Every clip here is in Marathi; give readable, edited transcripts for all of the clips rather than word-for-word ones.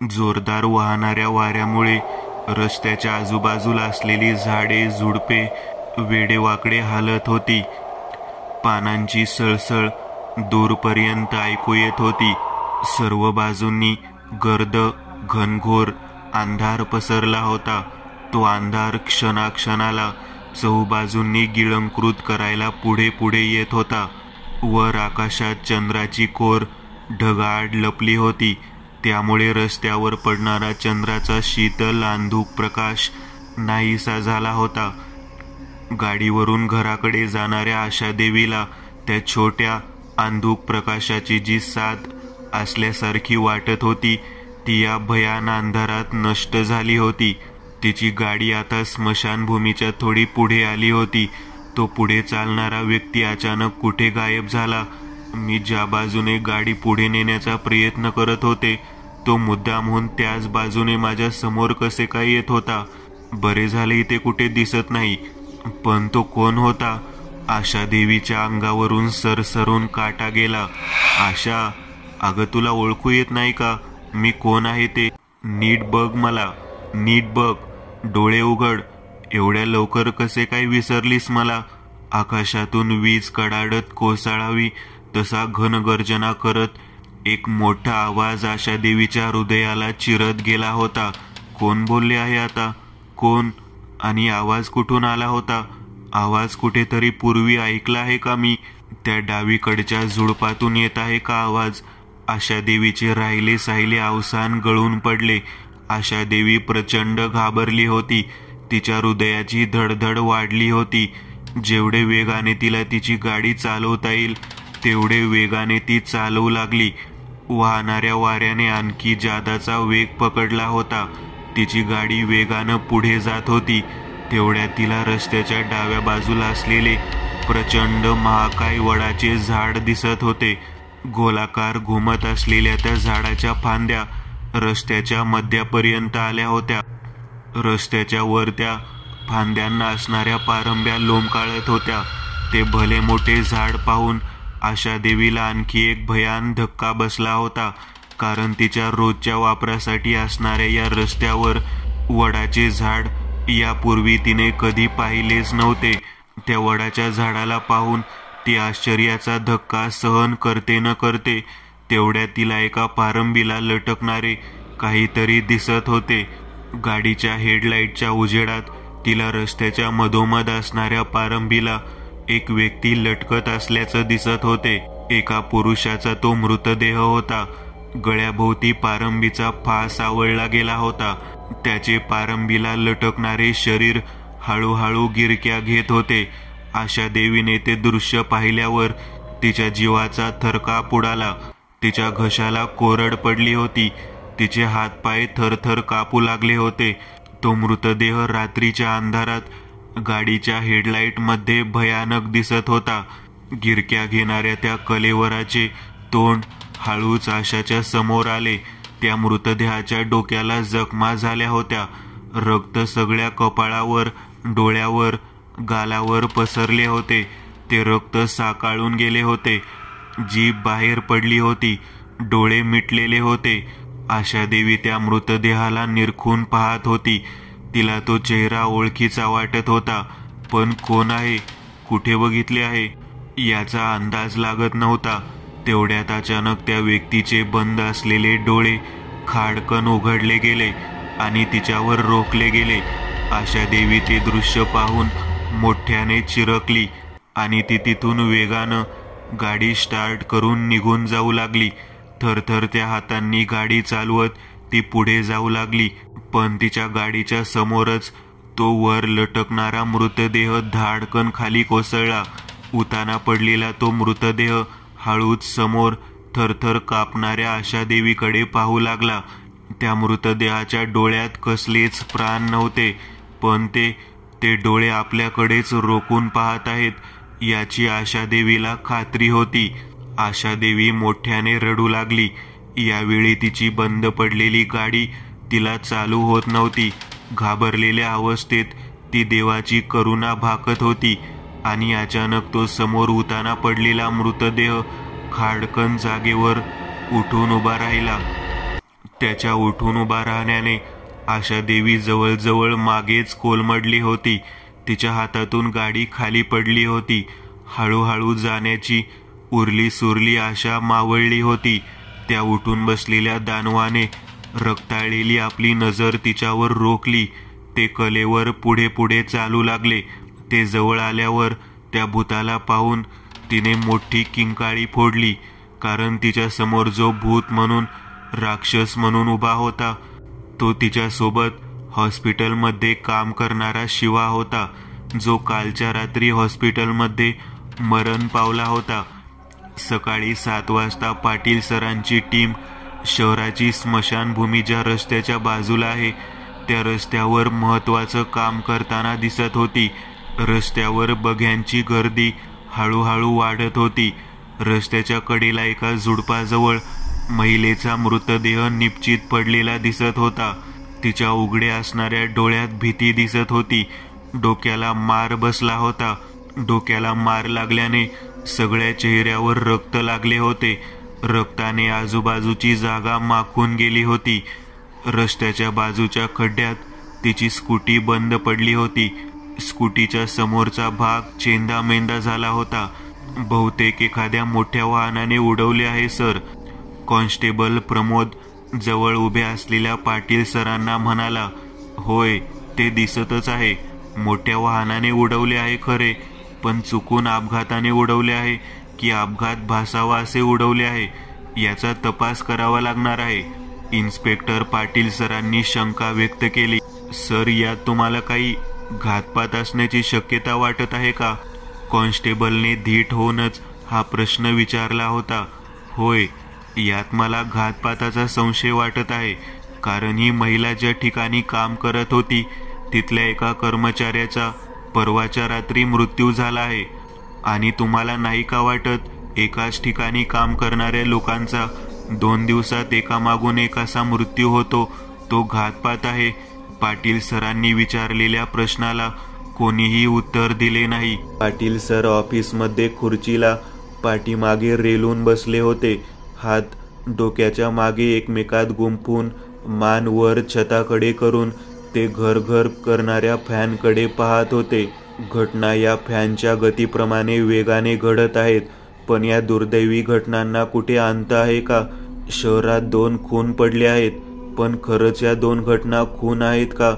जोरदार वाहणाऱ्या वाऱ्यामुळे रस्त्याच्या आजूबाजूला असलेली झाडे झुडपे वेडेवाकडे हालत होती. पानांची सळसळ दूरपर्यंत ऐकू येत होती. सर्व बाजूंनी गर्द घनघोर अंधार पसरला होता. तो अंधार क्षणाक्षणाला चहूबाजूंनी गिळंकृत करायला पुढे पुढे येत होता. वर आकाशात चंद्राची कोर ढगाआड लपली होती. त्यामुळे रस्त्यावर पडणारा चंद्राचा शीतल अंधुक प्रकाश नाहीसा झाला होता. गाडीवरून घराकडे जाणाऱ्या आशादेवीला त्या छोट्या अंधुक प्रकाशाची जी साथ असल्यासारखी वाटत होती ती या भयान अंधारात नष्ट झाली होती. तिची गाडी आता स्मशानभूमीच्या थोडी पुढे आली होती. तो पुढे चालणारा व्यक्ती अचानक कुठे गायब झाला. मी ज्या बाजूने गाडी पुढे नेण्याचा प्रयत्न करत होते तो मुद्दामहून त्याच बाजूने माझ्या समोर कसे काय येत होता. बरे झाले इथे कुठे दिसत नाही. पण तो कोण होता? आशा देवीच्या अंगावरून सरसरून काटा गेला. आशा, अगं तुला ओळखू येत नाही का मी कोण आहे ते? नीट बघ मला, नीट बघ, डोळे उघड. एवढ्या लवकर कसे काय विसरलीस मला? आकाशातून वीज कडाडत कोसळावी तसा घनगर्जना करत एक मोठा आवाज आशा देवीच्या हृदयाला चिरत गेला होता. कोण बोलले आहे आता? कोण? आणि आवाज कुठून आला होता? आवाज कुठेतरी पूर्वी ऐकला आहे का मी? त्या डावीकडच्या झुडपातून येत आहे का आवाज? आशा देवीचे राहिले साहिले अवसान गळून पडले. आशा देवी प्रचंड घाबरली होती. तिच्या हृदयाची धडधड वाढली होती. जेवढे वेगाने तिला तिची गाडी चालवता येईल तेवढे वेगाने ती चालवू लागली. वाहणाऱ्या वाऱ्याने आणखी जादाचा वेग पकडला होता. तिची गाडी वेगानं पुढे जात होती. तेवढ्यात तिला रस्त्याच्या डाव्या बाजूला असलेले प्रचंड महाकाय वडाचे झाड दिसत होते. गोलाकार घुमत असलेल्या त्या झाडाच्या फांद्या रस्त्याच्या मध्यापर्यंत आल्या होत्या. रस्त्याच्या वर त्या फांद्यांना असणाऱ्या पारंब्या लोंबकाळत होत्या. ते भले मोठे झाड पाहून आशा देवीला आणखी एक भयान धक्का बसला होता. कारण तिच्या रोजच्या वापरासाठी असणाऱ्या या रस्त्यावर वडाचे झाड यापूर्वी तिने कधी पाहिलेच नव्हते. त्या वडाच्या झाडाला पाहून ती आश्चर्याचा धक्का सहन करते न करते तेवढ्यात तिला एका पारंबीला लटकणारे काहीतरी दिसत होते. गाडीच्या हेडलाईटच्या उजेडात तिला रस्त्याच्या मधोमध असणाऱ्या पारंबीला एक व्यक्ती लटकत असल्याचं दिसत होते. एका पुरुषाचा तो मृतदेह होता. गळ्याभोवती पारंबीचा फास आवळला गेला होता. त्याचे पारंबीला लटकणारे शरीर हळूहळू गिरक्या घेत होते. आशा देवीने ते दृश्य पाहिल्यावर तिच्या जीवाचा थरकाप उडाला. तिच्या घशाला कोरड पडली होती. तिचे हातपाय थरथर कापू लागले होते. तो मृतदेह रात्रीच्या अंधारात गाडीच्या हेडलाईट मध्ये भयानक दिसत होता. गिरक्या घेणाऱ्या त्या कलेवराचे तोंड हळूच आशाच्या समोर आले. त्या मृतदेहाच्या डोक्याला जखमा झाल्या होत्या. रक्त सगळ्या कपाळावर, डोळ्यावर, गालावर पसरले होते. ते रक्त साकाळून गेले होते. जीभ बाहेर पडली होती. डोळे मिटलेले होते. आशा देवी त्या मृतदेहाला निरखून पाहत होती. तिला तो चेहरा ओळखीचा वाटत होता. पण कोण आहे, कुठे बघितले आहे याचा अंदाज लागत नव्हता. तेवढ्यात अचानक त्या व्यक्तीचे बंद असलेले डोळे खाडकन उघडले गेले आणि तिच्यावर रोखले गेले. आशा देवी ते दृश्य पाहून मोठ्याने चिरकली आणि ती तिथून वेगानं गाडी स्टार्ट करून निघून जाऊ लागली. थरथरत्या हातांनी गाडी चालवत ती पुढे जाऊ लागली. पण तिच्या गाडीच्या समोरच तो वर लटकणारा मृतदेह धाडकन खाली कोसळला. उताना पडलेला तो मृतदेह हळूच समोर थरथर कापणाऱ्या आशा देवीकडे पाहू लागला. त्या मृतदेहाच्या डोळ्यात कसलेच प्राण नव्हते. पण ते डोळे आपल्याकडेच रोखून पाहत आहेत याची आशा देवीला खात्री होती. आशा देवी मोठ्याने रडू लागली. यावेळी तिची बंद पडलेली गाडी तिला चालू होत नव्हती. घाबरलेल्या अवस्थेत ती देवाची करुणा भाकत होती. आणि अचानक तो समोर उताना पडलेला मृतदेह खाडकन जागेवर उठून उभा राहिला. त्याच्या उठून उभा राहण्याने आशा देवी जवळजवळ मागेच कोलमडली होती. तिच्या हातातून गाडी खाली पडली होती. हळूहळू जाण्याची उरली सुरली आशा मावळली होती. त्या उठून बसलेल्या दानवाने रक्ताळलेली आपली नजर तिच्यावर रोखली. ते कलेवर पुढे पुढे चालू लागले. ते जवळ आल्यावर त्या भूताला पाहून तिने मोठी किंकाळी फोडली, कारण तिच्या समोर जो भूत म्हणून, राक्षस म्हणून उभा होता तो तिच्यासोबत हॉस्पिटलमध्ये काम करणारा शिवा होता, जो कालच्या रात्री हॉस्पिटलमध्ये मरण पावला होता. सकाळी 7 वाजता पाटील सरांची टीम शहराची स्मशानभूमी ज्या रस्त्याच्या बाजूला आहे त्या रस्त्यावर महत्त्वाचं काम करताना दिसत होती. रस्त्यावर बघ्यांची गर्दी हळूहळू वाढत होती. रस्त्याच्या कडेला एका झुडपाजवळ महिलेचा मृतदेह निपचित पडलेला दिसत होता. तिच्या उघड्या असणाऱ्या डोळ्यात भीती दिसत होती. डोक्याला मार बसला होता. डोक्याला मार लागल्याने सगळ्या चेहऱ्यावर रक्त लागले होते. रक्ताने आजूबाजूची जागा माखून गेली होती. रस्त्याच्या बाजूच्या खड्ड्यात तिची स्कूटी बंद पडली होती. स्कूटीच्या समोरचा भाग चेंदामेंदा झाला होता. बहुतेक एखाद्या मोठ्या वाहनाने उडवले आहे सर. कॉन्स्टेबल प्रमोद जवळ उभे असलेल्या पाटील सरांना म्हणाला. होय, ते दिसतच आहे. मोठ्या वाहनाने उडवले आहे खरे, पण चुकून अपघाताने उडवले आहे की अपघात भासावा असे उडवले आहे, याचा तपास करावा लागणार आहे. इन्स्पेक्टर पाटील सरांनी शंका व्यक्त केली. सर, यात तुम्हाला काही घातपात असण्याची शक्यता वाटत आहे का? कॉन्स्टेबलने धीट होऊनच हा प्रश्न विचारला होता. होय, यात मला घातपाताचा संशय वाटत आहे, कारण ही महिला ज्या ठिकाणी काम करत होती तिथल्या एका कर्मचाऱ्याचा परवाच्या रात्री मृत्यू झाला आहे. आणि तुम्हाला नाही का वाटत एकाच ठिकाणी काम करणाऱ्या लोकांचा 2 दिवसात एकामागून एक असा मृत्यू होतो, तो घातपात आहे? पाटील सरांनी विचारलेल्या प्रश्नाला कोणीही उत्तर दिले नाही. पाटील सर ऑफिसमध्ये खुर्चीला पाठीमागे रेलून बसले होते. हात डोक्याच्या मागे एकमेकात गुंफून, मान वर छताकडे करून ते घर घर करणाऱ्या फॅनकडे पाहत होते. घटना या फॅनच्या गतीप्रमाणे वेगाने घडत आहेत, पण या दुर्दैवी घटनांना कुठे अंत आहे का? शहरात 2 खून पडले आहेत, पण खरंच या 2 घटना खून आहेत का?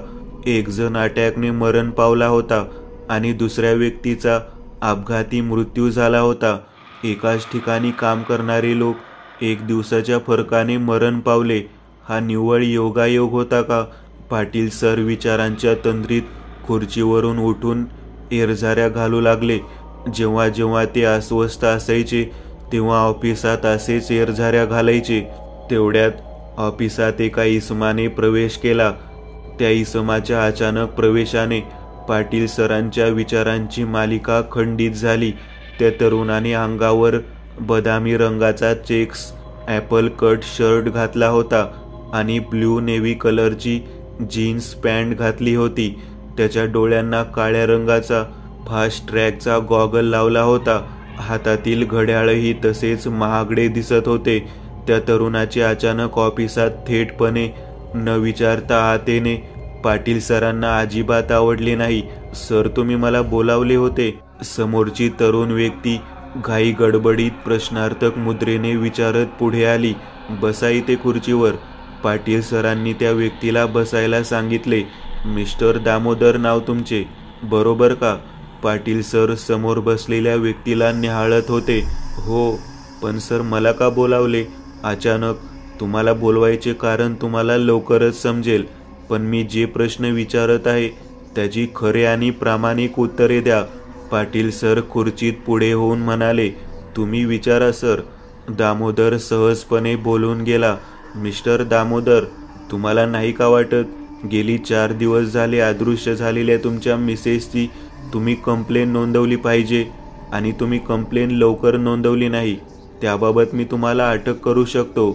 एक जण अटॅकने मरण पावला होता आणि दुसऱ्या व्यक्तीचा अपघाती मृत्यू झाला होता. एकाच ठिकाणी काम करणारे लोक 1 दिवसाच्या फरकाने मरण पावले. हा निव्वळ योगायोग होता का? पाटील सर विचारांच्या तंद्रीत खुर्चीवरून उठून एरझाऱ्या घालू लागले. जेव्हा जेव्हा ते अस्वस्थ असायचे तेव्हा ऑफिसात असेच एरझाऱ्या घालायचे. तेवढ्यात ऑफिसात एका इसमाने प्रवेश केला. त्या इसमाच्या अचानक प्रवेशाने पाटील सरांच्या विचारांची मालिका खंडित झाली. त्या तरुणाने अंगावर बदामी रंगाचा चेक्स ॲपल कट शर्ट घातला होता आणि ब्ल्यू नेव्ही कलरची जीन्स पॅन्ट घातली होती. त्याच्या डोळ्यांना काळ्या रंगाचा फास्ट ट्रॅकचा गॉगल लावला होता. हातातील घड्याळही तसेच महागडे दिसत होते. त्या तरुणाचे अचानक ऑफिसात थेटपणे न विचारता आत येणे पाटील सरांना अजिबात आवडले नाही. सर, तुम्ही मला बोलावले होते? समोरची तरुण व्यक्ती घाई गडबडीत प्रश्नार्थक मुद्रेने विचारत पुढे आली. बसा इथे खुर्चीवर. पाटील सरांनी त्या व्यक्तीला बसायला सांगितले. मिस्टर दामोदर नाव तुमचे, बरोबर का? पाटील सर समोर बसलेल्या व्यक्तीला निहाळत होते. हो, पण सर मला का बोलावले? अचानक? तुम्हाला बोलवायचे कारण तुम्हाला लवकरच समजेल, पण मी जे प्रश्न विचारत आहे त्याची खरे आणि प्रामाणिक उत्तरे द्या. पाटील सर खुर्चीत पुढे होऊन म्हणाले. तुम्ही विचारा सर. दामोदर सहजपणे बोलून गेला. मिस्टर दामोदर, तुम्हाला नाही का वाटत गेली 4 दिवस झाले अदृश्य झालेल्या तुमच्या मिसेसची तुम्ही कंप्लेन नोंदवली पाहिजे आणि तुम्ही कंप्लेन लवकर नोंदवली नाही, त्याबाबत मी तुम्हाला अटक करू शकतो.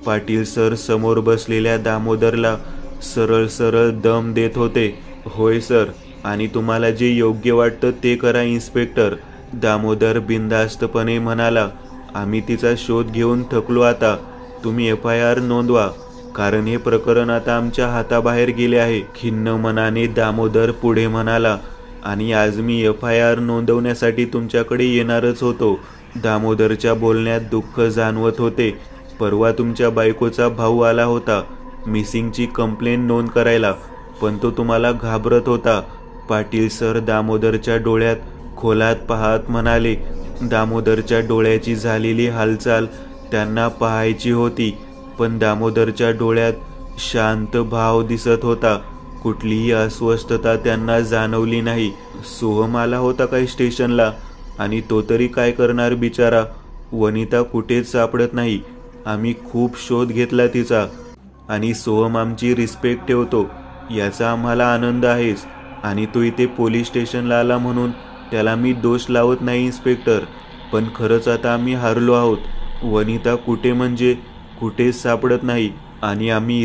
पाटील सर समोर बसलेल्या दामोदरला सरळ सरळ दम देत होते. होय सर, आणि तुम्हाला जे योग्य वाटतं ते करा इन्स्पेक्टर. दामोदर बिनधास्तपणे म्हणाला. आम्ही तिचा शोध घेऊन थकलो आता. तुम्ही FIR नोंदवा. कारण हे प्रकरण आता आमच्या हाताबाहेर गेले आहे. खिन्न मनाने दामोदर पुढे म्हणाला. आणि आज मी FIR नोंदवण्यासाठी तुमच्याकडे येणारच होतो. दामोदरच्या बोलण्यात दुःख जाणवत होते. परवा तुमच्या बायकोचा भाऊ आला होता मिसिंगची कंप्लेंट नोंद करायला, पण तो तुम्हाला घाबरत होता. पाटील सर दामोदरच्या डोळ्यात खोलात पाहत म्हणाले. दामोदरच्या डोळ्याची झालेली हालचाल त्यांना पाहायची होती, पण दामोदरच्या डोळ्यात शांत भाव दिसत होता. कुठलीही अस्वस्थता त्यांना जाणवली नाही. सोहम आला होता काय स्टेशनला? आणि तो तरी काय करणार बिचारा? वनिता कुठेच सापडत नाही. आम्ही खूप शोध घेतला तिचा. आणि सोहम आमची रिस्पेक्ट ठेवतो याचा आम्हाला आनंद आहेच. आणि तो इथे पोलीस स्टेशनला आला म्हणून त्याला मी दोष लावत नाही इन्स्पेक्टर. पण खरंच आता आम्ही हारलो आहोत. वनिता कुठे म्हणजे कुठेच सापडत नाही. आणि आम्ही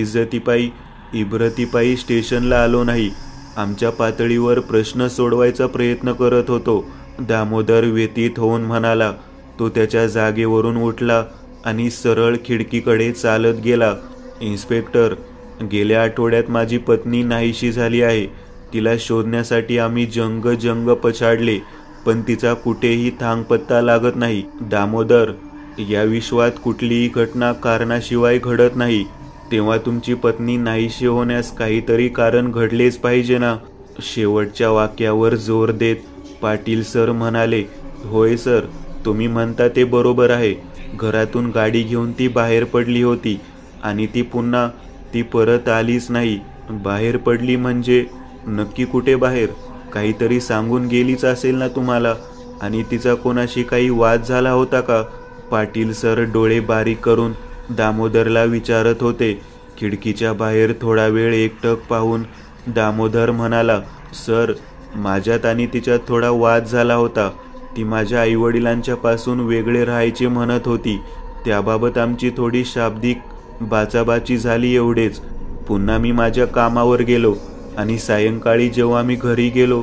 इब्रतीपायी स्टेशनला आलो नाही. आमच्या पातळीवर प्रश्न सोडवायचा प्रयत्न करत होतो. दामोदर व्यथित होऊन म्हणाला. तो त्याच्या जागेवरून उठला आणि सरळ खिडकीकडे चालत गेला. इन्स्पेक्टर, गेल्या आठवड्यात माझी पत्नी नाहीशी झाली आहे. तिला शोधण्यासाठी आम्ही जंग पछाडले, पण तिचा कुठेही थांगपत्ता लागत नाही. दामोदर, या विश्वात कुठलीही घटना कारणाशिवाय घडत नाही. तेव्हा तुमची पत्नी नाहीशी होण्यास काहीतरी कारण घडलेच पाहिजे ना? शेवटच्या वाक्यावर जोर देत पाटील सर म्हणाले. होय सर, तुम्ही म्हणता ते बरोबर आहे. घरातून गाडी घेऊन ती बाहेर पडली होती आणि ती परत आलीच नाही. बाहेर पडली म्हणजे नक्की कुठे बाहेर? काहीतरी सांगून गेलीच असेल ना तुम्हाला. आणि तिचा कोणाशी काही वाद झाला होता का? पाटील सर डोळे बारीक करून दामोदरला विचारत होते. खिडकीच्या बाहेर थोडा वेळ एकटक पाहून दामोदर म्हणाला. सर, माझ्यात आणि तिच्यात थोडा वाद झाला होता. ती माझ्या आईवडिलांच्या पासून वेगळे राहायचे म्हणत होती. त्याबाबत आमची थोडी शाब्दिक बाचाबाची झाली एवढेच. पुन्हा मी माझ्या कामावर गेलो आणि सायंकाळी जेव्हा मी घरी गेलो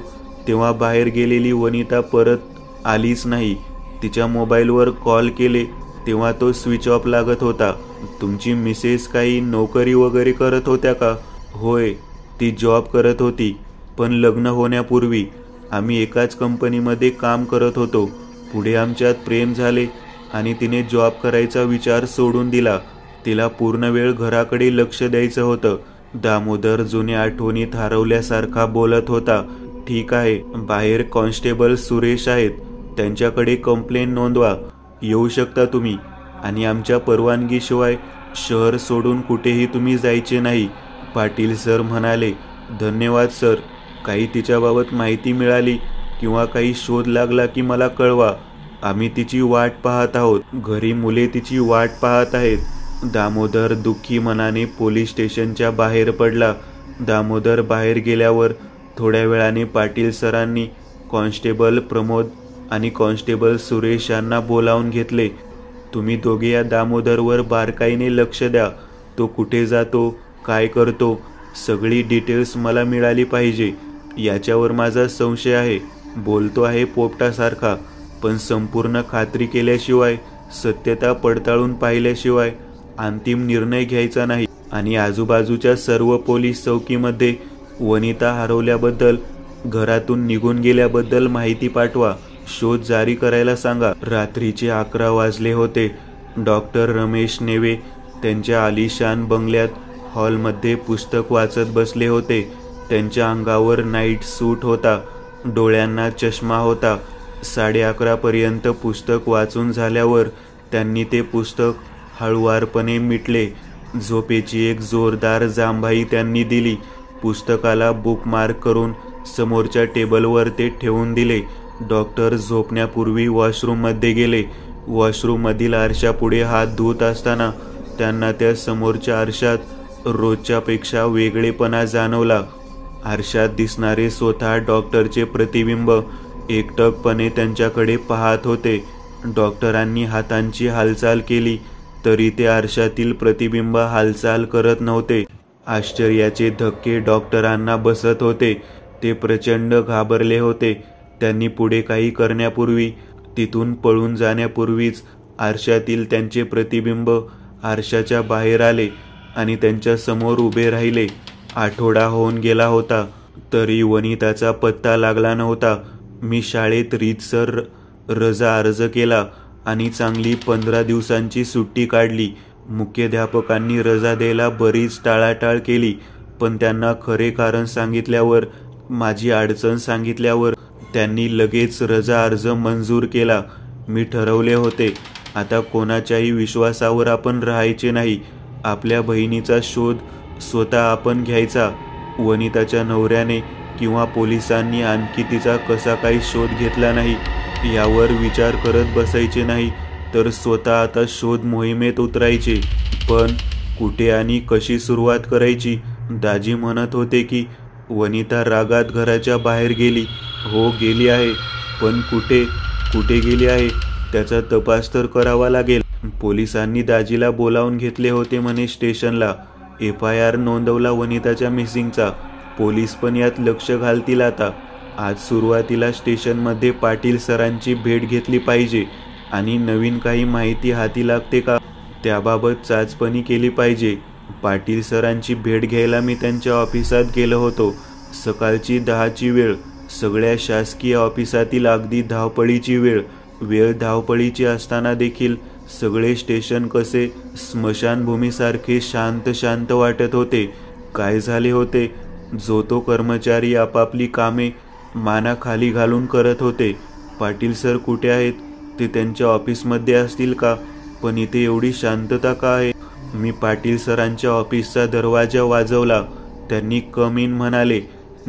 तेव्हा बाहेर गेलेली वनिता परत आलीच नाही. तिच्या मोबाईलवर कॉल केले तेव्हा तो स्विच ऑफ लागत होता. तुमची मिसेस काही नोकरी वगैरे करत होत्या का? होय, ती जॉब करत होती, पण लग्न होण्यापूर्वी आम्ही एकाच कंपनीमध्ये काम करत होतो. पुढे आमच्यात प्रेम झाले आणि तिने जॉब करायचा विचार सोडून दिला. तिला पूर्ण वेळ घराकडे लक्ष द्यायचं होतं. दामोदर जुन्या आठवणीत हरवल्यासारखा बोलत होता. ठीक आहे, बाहेर कॉन्स्टेबल सुरेश आहेत, त्यांच्याकडे कंप्लेंट नोंदवा. येऊ शकता तुम्ही. आणि आमच्या परवानगीशिवाय शहर सोडून कुठेही तुम्ही जायचे नाही. पाटील सर म्हणाले. धन्यवाद सर. काही तिच्याबाबत माहिती मिळाली किंवा काही शोध लागला की मला कळवा. आम्ही तिची वाट पाहत आहोत. घरी मुले तिची वाट पाहत आहेत. दामोदर दुःखी मनाने पोलीस स्टेशनच्या बाहेर पडला. दामोदर बाहेर गेल्यावर थोड्या वेळाने पाटील सरांनी कॉन्स्टेबल प्रमोद आणि कॉन्स्टेबल सुरेश यांना बोलावून घेतले. तुम्ही दोघे या दामोदरवर बारकाईने लक्ष द्या. तो कुठे जातो, काय करतो, सगळी डिटेल्स मला मिळाली पाहिजे. याच्यावर माझा संशय आहे. बोलतो आहे पोपटासारखा, पण संपूर्ण खात्री केल्याशिवाय, सत्यता पडताळून पाहिल्याशिवाय अंतिम निर्णय घ्यायचा नाही. आणि आजूबाजूच्या सर्व पोलीस चौकीमध्ये वनिता हरवल्याबद्दल, घरातून निघून गेल्याबद्दल माहिती पाठवा. शोध जारी करायला सांगा. रात्रीचे 11 वाजले होते. डॉक्टर रमेश नेवे त्यांच्या आलिशान बंगल्यात हॉलमध्ये पुस्तक वाचत बसले होते. त्यांच्या अंगावर नाईट सूट होता, डोळ्यांना चष्मा होता. 11:30 पर्यंत पुस्तक वाचून झाल्यावर त्यांनी ते पुस्तक हळुवारपणे मिटले. झोपेची एक जोरदार जांभाई त्यांनी दिली. पुस्तकाला बुकमार्क करून समोरच्या टेबलवर ते ठेवून दिले. डॉक्टर झोपण्यापूर्वी वॉशरूममध्ये गेले. वॉशरूममधील आरशापुढे हात धुत असताना त्यांना त्या समोरच्या आरशात रोजच्यापेक्षा वेगळेपणा जाणवला. आरशात दिसणारे स्वतः डॉक्टरचे प्रतिबिंब एकटकपणे त्यांच्याकडे पाहत होते. डॉक्टरांनी हातांची हालचाल केली तरी ते आरशातील प्रतिबिंब हालचाल करत नव्हते. आश्चर्याचे धक्के डॉक्टरांना बसत होते. ते प्रचंड घाबरले होते. त्यांनी पुढे काही करण्यापूर्वी, तिथून पळून जाण्यापूर्वीच आरशातील त्यांचे प्रतिबिंब आरशाच्या बाहेर आले आणि त्यांच्या समोर उभे राहिले. आठवडा होऊन गेला होता तरी वनिताचा पत्ता लागला नव्हता. मी शाळेत रीतसर रजा अर्ज केला आणि चांगली 15 दिवसांची सुट्टी काढली. मुख्याध्यापकांनी रजा द्यायला बरीच टाळाटाळ केली, पण त्यांना खरे कारण सांगितल्यावर, माझी अडचण सांगितल्यावर त्यांनी लगेच रजा अर्ज मंजूर केला. मी ठरवले होते, आता कोणाच्याही विश्वासावर आपण राहायचे नाही. आपल्या बहिणीचा शोध स्वतः आपण घ्यायचा. वनिताच्या नवऱ्याने किंवा पोलिसांनी आणखी तिचा कसा काही शोध घेतला नाही यावर विचार करत बसायचे नाही, तर स्वतः आता शोध मोहिमेत उतरायचे. पण कुठे आणि कशी सुरुवात करायची? दाजी म्हणत होते की वनिता रागात घराच्या बाहेर गेली. हो, गेली आहे, पण कुठे गेली आहे त्याचा तपास तर करावा लागेल. पोलिसांनी दाजीला बोलावून घेतले होते म्हणे स्टेशनला. FIR नोंदवला वनिताच्या मिसिंगचा. पोलीस पण यात लक्ष घालतील आता. आज सुरुवातीला स्टेशनमध्ये पाटील सरांची भेट घेतली पाहिजे आणि नवीन काही माहिती हाती लागते का त्याबाबत चाचपणी केली पाहिजे. पाटील सरांची भेट घ्यायला मी त्यांच्या ऑफिसात गेलो होतो. सकाळची 10ची वेळ. सगळ्या शासकीय ऑफिसातील अगदी धावपळीची वेळ. वेळ धावपळीची असताना देखील सगळे स्टेशन कसे स्मशानभूमीसारखे शांत वाटत होते. काय झाले होते? जो तो कर्मचारी आपापली कामे माना खाली घालून करत होते. पाटील सर कुठे आहेत? ते त्यांच्या ऑफिसमध्ये असतील का? पण इथे एवढी शांतता का आहे? मी पाटील सरांच्या ऑफिसचा दरवाजा वाजवला. त्यांनी कम इन म्हणाले,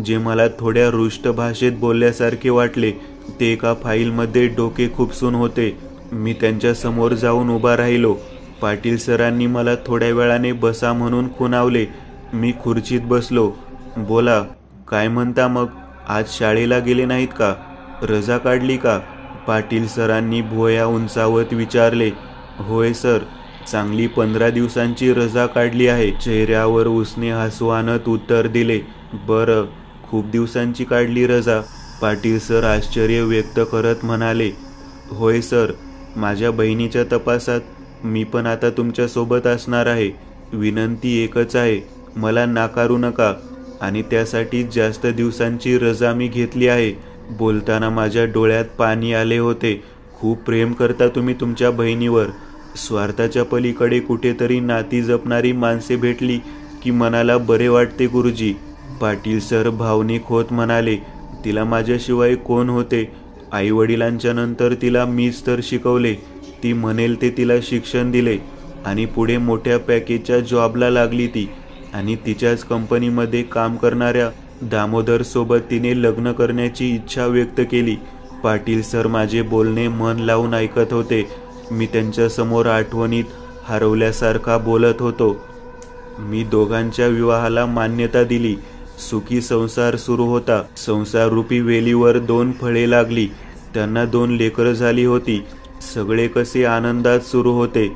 जे मला थोड्या रुष्ट भाषेत बोलल्यासारखे वाटले. ते एका फाईलमध्ये डोके खुपसून होते. मी त्यांच्या समोर जाऊन उभा राहिलो. पाटील सरांनी मला थोड्या वेळाने बसा म्हणून खुणावले. मी खुर्चीत बसलो. बोला, काय म्हणता मग? आज शाळेला गेले नाहीत का? रजा काढली का? पाटील सरांनी भुवया उंचावत विचारले. होय सर, चांगली 15 दिवसांची रजा काढली आहे. चेहऱ्यावर उसने हसू आणत उत्तर दिले. बरं, खूप दिवसांची काढली रजा? पाटील सर आश्चर्य व्यक्त करत म्हणाले. होय सर, माझ्या बहिणीच्या तपासात मी पण आता तुमच्या सोबत असणार आहे. विनंती एकच आहे, मला नाकारू नका. आणि त्यासाठी जास्त दिवसांची रजा मी घेतली आहे. बोलताना माझ्या डोळ्यात पाणी आले होते. खूप प्रेम करता तुम्ही तुमच्या बहिणीवर. स्वार्थाच्या पलीकडे कुठेतरी नाती जपणारी माणसे भेटली की मनाला बरे वाटते गुरुजी. पाटील सर भावनिक होत म्हणाले. तिला माझ्याशिवाय कोण होते? आई वडिलांच्या नंतर तिला मीच तर शिकवले. ती म्हणेल ते तिला शिक्षण दिले आणि पुढे मोठ्या पॅकेजच्या जॉबला लागली ती. आणि तिच्याच कंपनीमध्ये काम करणाऱ्या दामोदर सोबत तिने लग्न करण्याची इच्छा व्यक्त केली. पाटील सर माझे बोलणे मन लावून ऐकत होते. मी त्यांच्या समोर आठवणीत हरवल्यासारखा बोलत होतो. मी दोघांच्या विवाहाला मान्यता दिली. सुखी संसार सुरू होता. संसाररूपी वेलीवर 2 फळे लागली. त्यांना 2 लेकरं झाली होती. सगळे कसे आनंदात सुरू होते.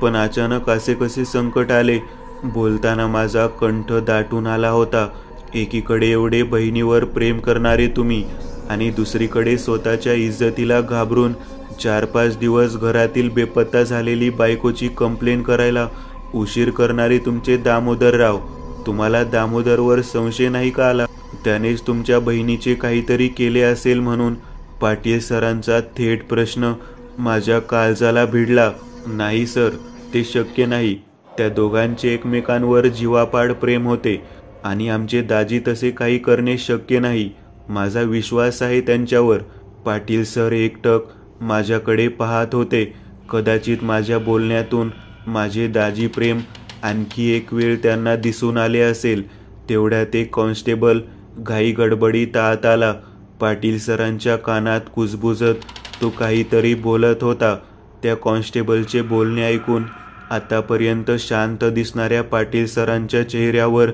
पण अचानक असे कसे संकट आले? बोलताना माझा कंठ दाटून आला होता. एकीकडे एवढे बहिणीवर प्रेम करणारे तुम्ही आणि दुसरीकडे स्वतःच्या इज्जतीला घाबरून 4-5 दिवस घरातील बेपत्ता झालेली बायकोची कंप्लेन करायला उशीर करणारे तुमचे दामोदरराव. तुम्हाला दामोदरवर संशय नाही का आला? त्यानेच तुमच्या बहिणीचे काहीतरी केले असेल म्हणून. पाटील सरांचा थेट प्रश्न माझ्या काळजाला भिडला. नाही सर, ते शक्य नाही. त्या दोघांचे एकमेकांवर जीवापाड प्रेम होते आणि आमचे दाजी तसे काही करणे शक्य नाही. माझा विश्वास आहे त्यांच्यावर. पाटील सर एकटक माझ्याकडे पाहत होते. कदाचित माझ्या बोलण्यातून माझे दाजी प्रेम आणखी एक वेळ त्यांना दिसून आले असेल. तेवढ्यात एक कॉन्स्टेबल घाई गडबडीत आत आला. पाटील सरांच्या कानात कुजबुजत तो काहीतरी बोलत होता. त्या कॉन्स्टेबलचे बोलणे ऐकून आतापर्यंत शांत दिसणाऱ्या पाटील सरांच्या चेहऱ्यावर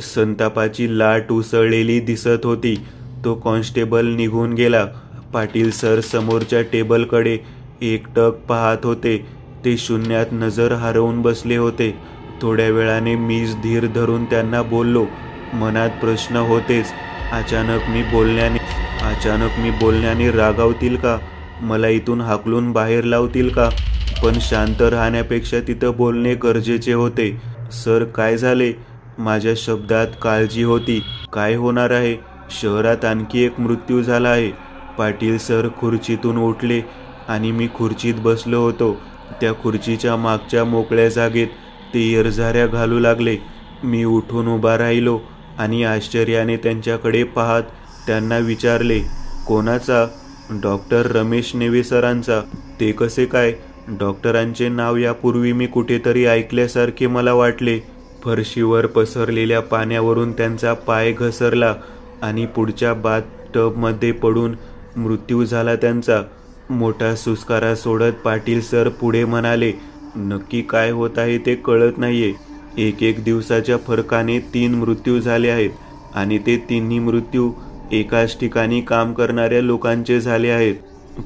संतापाची लाट उसळलेली दिसत होती. तो कॉन्स्टेबल निघून गेला. पाटील सर समोरच्या टेबलकडे एकटक पाहत होते. ते शून्यात नजर हरवून बसले होते. थोड्या वेळाने मीच धीर धरून त्यांना बोललो. मनात प्रश्न होतेच. अचानक मी बोलण्याने रागावतील का? मला इथून हाकलून बाहेर लावतील का? पण शांत राहण्यापेक्षा तिथं बोलणे गरजेचे होते. सर काय झाले? माझ्या शब्दात काळजी होती. काय होणार आहे? शहरात आणखी एक मृत्यू झाला आहे. पाटील सर खुर्चीतून उठले आणि मी खुर्चीत बसलो होतो. त्या खुर्चीच्या मागच्या मोकळ्या जागेत ते इरझाऱ्या घालू लागले. मी उठून उभा राहिलो आणि आश्चर्याने त्यांच्याकडे पाहत त्यांना विचारले, कोणाचा? डॉक्टर रमेश नेवे सरांचा. ते कसे काय? डॉक्टरांचे नाव यापूर्वी मी कुठेतरी ऐकल्यासारखे मला वाटले. फरशीवर पसरलेल्या पाण्यावरून त्यांचा पाय घसरला आणि पुढच्या बाथटबमध्ये पडून मृत्यू झाला त्यांचा. मोठा सुस्कारा सोडत पाटील सर पुढे म्हणाले, नक्की काय होत आहे ते कळत नाहीये. एक दिवसाच्या फरकाने 3 मृत्यू झाले आहेत आणि ते तिन्ही मृत्यू एकाच ठिकाणी काम करणाऱ्या लोकांचे झाले आहेत.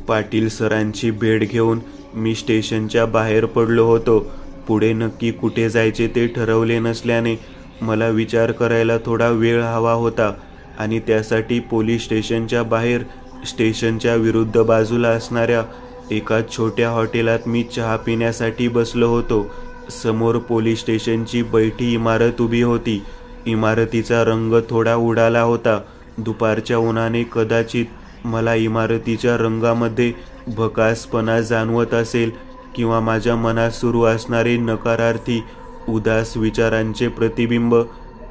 पाटील सरांची भेट घेऊन मी स्टेशनच्या बाहेर पडलो होतो. पुढे नक्की कुठे जायचे ते ठरवले नसल्याने मला विचार करायला थोडा वेळ हवा होता आणि त्यासाठी पोलीस स्टेशनच्या बाहेर स्टेशनच्या विरुद्ध बाजूला असणाऱ्या एका छोट्या हॉटेलात मी चहा पिण्यासाठी बसलो होतो. समोर पोलीस स्टेशनची बैठी इमारत उभी होती. इमारतीचा रंग थोडा उडाला होता. दुपारच्या उन्हाने कदाचित मला इमारतीच्या रंगामध्ये भकासपणा जाणवत असेल किंवा माझ्या मनात सुरू असणारे नकारार्थी उदास विचारांचे प्रतिबिंब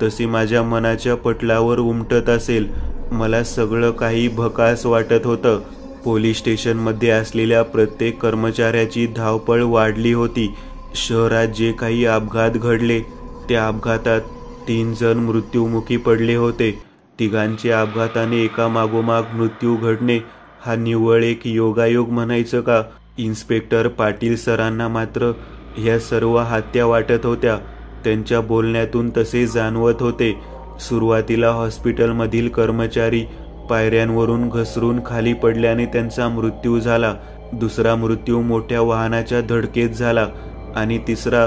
तसे माझ्या मनाच्या पटलावर उमटत असेल. मला सगळं काही भकास वाटत होतं. पोलीस स्टेशनमध्ये असलेल्या प्रत्येक कर्मचाऱ्याची धावपळ वाढली होती. शहरात जे काही अपघात घडले त्या अपघातात 3 जण मृत्युमुखी पडले होते. तिघांच्या अपघाताने एकामागोमाग मृत्यू घडणे हा निव्वळ एक योगायोग म्हणायचं का? इन्स्पेक्टर पाटील सरांना मात्र ह्या सर्व हत्या वाटत होत्या. त्यांच्या बोलण्यातून तसे जाणवत होते. सुरुवातीला हॉस्पिटलमधील कर्मचारी पायऱ्यांवरून घसरून खाली पडल्याने त्यांचा मृत्यू झाला. दुसरा मृत्यू मोठ्या वाहनाच्या धडकेत झाला आणि तिसरा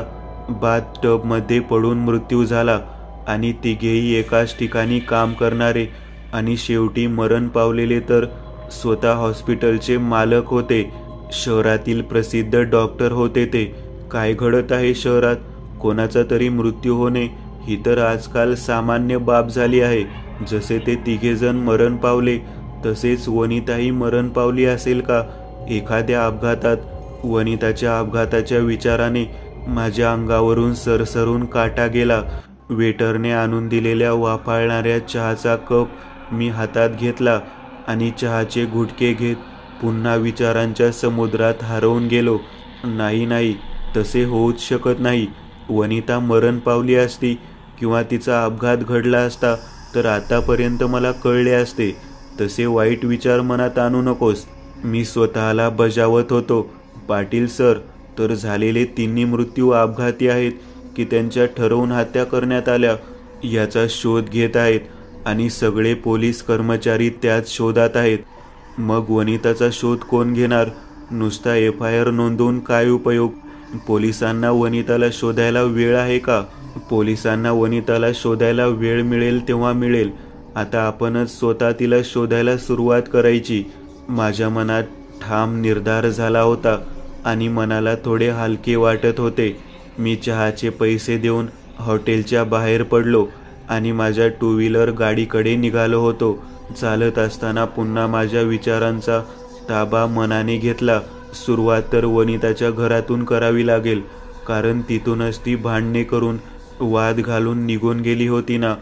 बाथटबमध्ये पडून मृत्यू झाला आणि तिघेही एकाच ठिकाणी काम करणारे आणि शेवटी मरण पावलेले तर स्वतः हॉस्पिटलचे मालक होते. शहरातील प्रसिद्ध डॉक्टर होते ते. काय घडत आहे शहरात? कोणाचा तरी मृत्यू होणे ही तर आजकाल सामान्य बाब झाली आहे. जसे ते तिघेजण मरण पावले तसेच वनिताही मरण पावली असेल का एखाद्या अपघातात? वनिताच्या अपघाताच्या विचाराने माझ्या अंगावरून सरसरून काटा गेला. वेटरने आणून दिलेल्या वाफाळणाऱ्या चहाचा कप मी हातात घेतला आणि चहाचे घुटके घेत पुन्हा विचारांच्या समुद्रात हरवून गेलो. नाही, तसे होऊच शकत नाही. वनिता मरण पावली असती किंवा तिचा अपघात घडला असता तर आतापर्यंत मला कळले असते. तसे वाईट विचार मनात आणू नकोस, मी स्वतःला बजावत होतो. पाटील सर, तर झालेले 3 मृत्यू अपघाती आहेत की त्यांच्या ठरवून हत्या करण्यात आल्या याचा शोध घेत आहेत आणि सगळे पोलीस कर्मचारी त्याच शोधात आहेत. मग वनिताचा शोध कोण घेणार? नुसता FIR नोंदवून काय उपयोग? पोलिसांना वनिताला शोधायला वेळ आहे का? पोलिसांना वनिताला शोधायला वेळ मिळेल तेव्हा मिळेल. आता आपणच स्वतः तिला शोधायला सुरुवात करायची. माझ्या मनात ठाम निर्धार झाला होता आणि मनाला थोडे हलके वाटत होते. मी चहाचे पैसे देऊन हॉटेलच्या बाहेर पडलो आणि माझ्या 2 व्हीलर गाडीकडे निघालो होतो. चालत असताना पुन्हा माझ्या विचारांचा ताबा मनाने घेतला. सुरुवात तर वनिताच्या घरातून करावी लागेल, कारण तिथूनच ती भांडणे करून वाद घालून निघून गेली होती ना.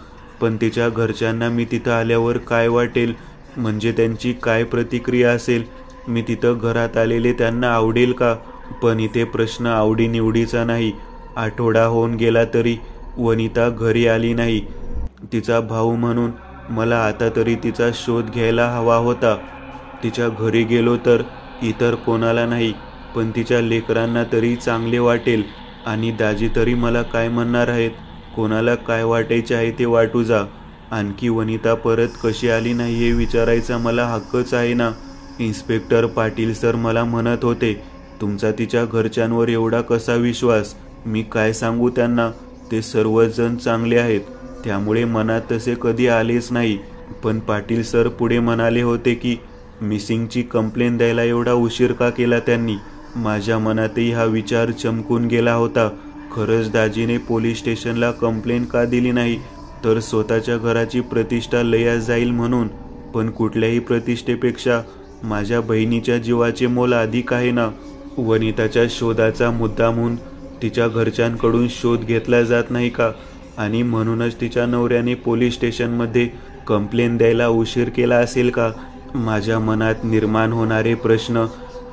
पण तिच्या घरच्यांना मी तिथं आल्यावर काय वाटेल, म्हणजे त्यांची काय प्रतिक्रिया असेल? मी तिथं घरात आलेले त्यांना आवडेल का? पण इथे प्रश्न आवडीनिवडीचा नाही. आठवडा होऊन गेला तरी वनिता घरी आली नाही. तिचा भाऊ म्हणून मला आता तरी तिचा शोध घ्यायला हवा होता. तिच्या घरी गेलो तर इतर कोणाला नाही, पण तिच्या लेकरांना तरी चांगले वाटेल. आणि दाजी तरी मला काय म्हणणार आहेत? कोणाला काय वाटायचे आहे ते वाटू जा. आणखी वनिता परत कशी आली नाही हे विचारायचा मला हक्कच आहे ना. इन्स्पेक्टर पाटील सर मला म्हणत होते, तुमचा तिच्या घरच्यांवर एवढा कसा विश्वास? मी काय सांगू त्यांना? ते सर्वच जण चांगले आहेत, त्यामुळे मनात तसे कधी आलेच नाही. पण पाटील सर पुढे म्हणाले होते की मिसिंगची कंप्लेंट द्यायला एवढा उशीर का केला त्यांनी? माझ्या मनातही हा विचार चमकून गेला होता. खरंच दाजीने पोलीस स्टेशनला कंप्लेंट का दिली नाही, तर स्वतःच्या घराची प्रतिष्ठा लयास जाईल म्हणून. पण कुठल्याही प्रतिष्ठेपेक्षा माझ्या बहिणीच्या जीवाचे मोल अधिक आहे ना. वनिताच्या शोधाचा मुद्दामून तिच्या घरच्यांकडून शोध घेतला जात नाही का? आणि म्हणूनच तिच्या नवऱ्याने पोलीस स्टेशनमध्ये कंप्लेंट द्यायला उशीर केला असेल का? माझ्या मनात निर्माण होणारे प्रश्न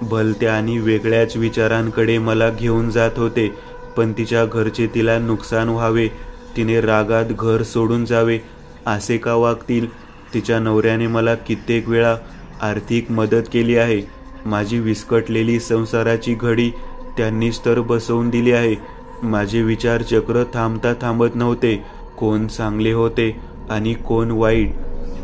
भलत्या आणि वेगळ्याच विचारांकडे मला घेऊन जात होते. पण तिच्या घरचे तिला नुकसान व्हावे, तिने रागात घर सोडून जावे असे का वागतील? तिच्या नवऱ्याने मला कित्येक वेळा आर्थिक मदत केली आहे. माझी विस्कटलेली संसाराची घडी त्यांनीच तर बसवून दिली आहे. माझे विचारचक्र थांबता थांबत नव्हते. कोण चांगले होते आणि कोण वाईट,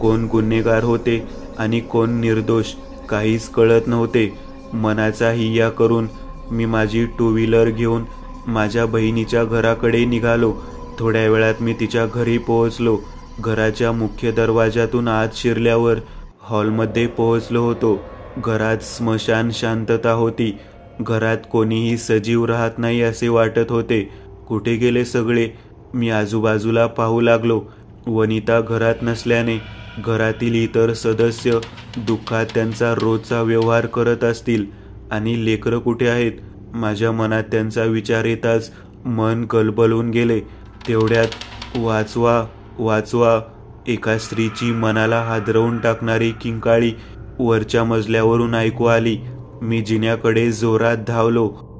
कोण गुन्हेगार होते आणि कोण निर्दोष, काहीच कळत नव्हते. मनाचा हिय्या करून मी माझी टू व्हीलर घेऊन माझ्या बहिणीच्या घराकडे निघालो. थोड्या वेळात मी तिच्या घरी पोहोचलो. घराच्या मुख्य दरवाजातून आत शिरल्यावर हॉलमध्ये पोहोचलो होतो. घरात स्मशान शांतता होती. घरात कोणीही सजीव राहत नाही असे वाटत होते. कुठे गेले सगळे? मी आजूबाजूला पाहू लागलो. वनिता घरात नसल्याने घरातील इतर सदस्य दुःखात त्यांचा रोजचा व्यवहार करत असतील. आणि लेकरं कुठे आहेत? माझ्या मनात त्यांचा विचार येताच मन गलबलून गेले. तेवढ्यात वाचवा वाचवा, एका स्त्रीची मनाला हादरवून टाकणारी किंकाळी वरच्या मजल्यावरून ऐकू आली. मी जिन्याकडे जोरात धावलो.